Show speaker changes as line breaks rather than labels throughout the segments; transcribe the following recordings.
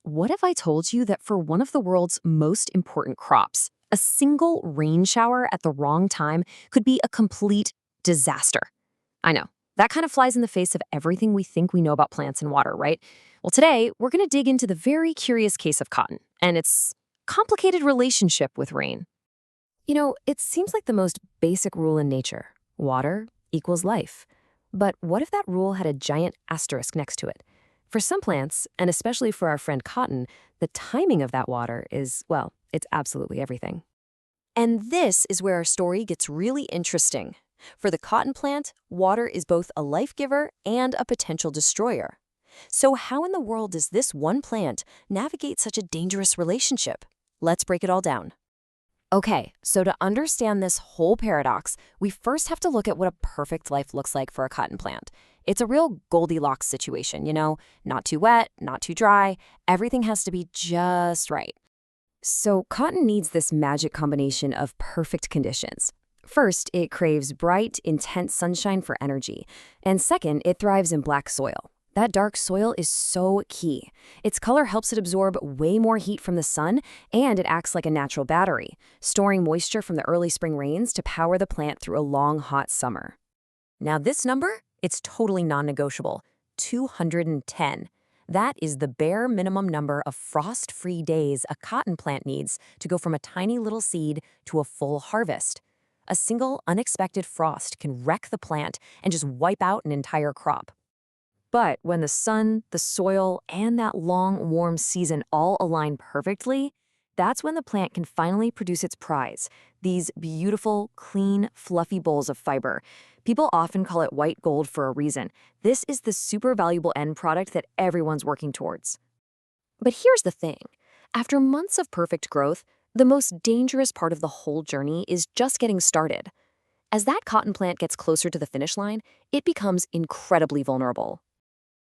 What if I told you that for one of the world's most important crops, a single rain shower at the wrong time could be a complete disaster? I know, that kind of flies in the face of everything we think we know about plants and water, right? Well, today, we're going to dig into the very curious case of cotton and its complicated relationship with rain. It seems like the most basic rule in nature: water equals life. But what if that rule had a giant asterisk next to it? For some plants, and especially for our friend cotton, the timing of that water is, well, it's absolutely everything. And this is where our story gets really interesting. For the cotton plant, water is both a life giver and a potential destroyer. So, how in the world does this one plant navigate such a dangerous relationship? Let's break it all down. Okay, so to understand this whole paradox, we first have to look at what a perfect life looks like for a cotton plant. It's a real Goldilocks situation, not too wet, not too dry. Everything has to be just right. So cotton needs this magic combination of perfect conditions. First, it craves bright, intense sunshine for energy. And second, it thrives in black soil. That dark soil is so key. Its color helps it absorb way more heat from the sun, and it acts like a natural battery, storing moisture from the early spring rains to power the plant through a long, hot summer. Now this number, it's totally non-negotiable: 210. That is the bare minimum number of frost-free days a cotton plant needs to go from a tiny little seed to a full harvest. A single unexpected frost can wreck the plant and just wipe out an entire crop. But when the sun, the soil, and that long, warm season all align perfectly, that's when the plant can finally produce its prize, these beautiful, clean, fluffy bowls of fiber. People often call it white gold for a reason. This is the super valuable end product that everyone's working towards. But here's the thing. After months of perfect growth, the most dangerous part of the whole journey is just getting started. As that cotton plant gets closer to the finish line, it becomes incredibly vulnerable.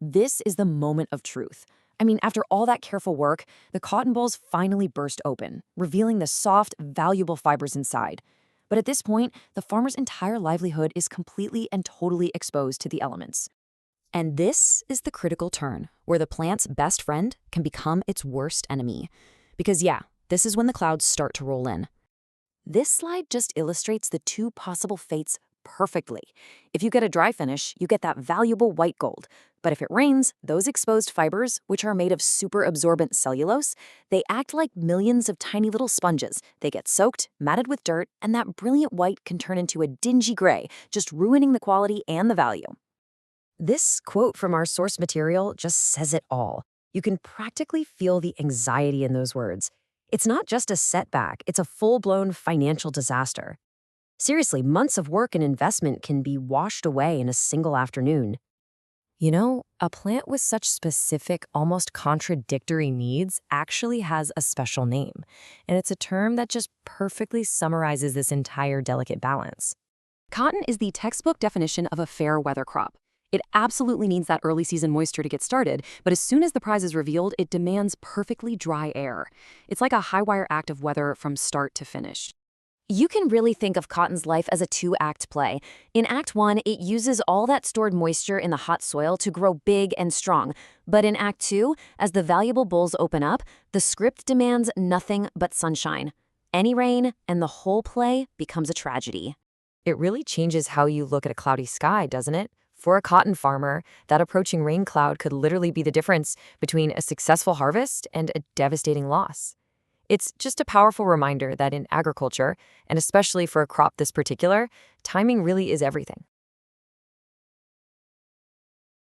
This is the moment of truth. I mean, after all that careful work, the cotton bolls finally burst open, revealing the soft, valuable fibers inside. But at this point, the farmer's entire livelihood is completely and totally exposed to the elements. And this is the critical turn, where the plant's best friend can become its worst enemy. Because yeah, this is when the clouds start to roll in. This slide just illustrates the two possible fates perfectly. If you get a dry finish, you get that valuable white gold. But if it rains, those exposed fibers, which are made of super absorbent cellulose, they act like millions of tiny little sponges. They get soaked, matted with dirt, and that brilliant white can turn into a dingy gray, just ruining the quality and the value. This quote from our source material just says it all. You can practically feel the anxiety in those words. It's not just a setback, it's a full-blown financial disaster. Seriously, months of work and investment can be washed away in a single afternoon. A plant with such specific, almost contradictory needs actually has a special name, and it's a term that just perfectly summarizes this entire delicate balance. Cotton is the textbook definition of a fair weather crop. It absolutely needs that early season moisture to get started, but as soon as the prize is revealed, it demands perfectly dry air. It's like a high-wire act of weather from start to finish. You can really think of cotton's life as a two-act play. In Act 1, it uses all that stored moisture in the hot soil to grow big and strong. But in Act 2, as the valuable bolls open up, the script demands nothing but sunshine. Any rain, and the whole play becomes a tragedy. It really changes how you look at a cloudy sky, doesn't it? For a cotton farmer, that approaching rain cloud could literally be the difference between a successful harvest and a devastating loss. It's just a powerful reminder that in agriculture, and especially for a crop this particular, timing really is everything.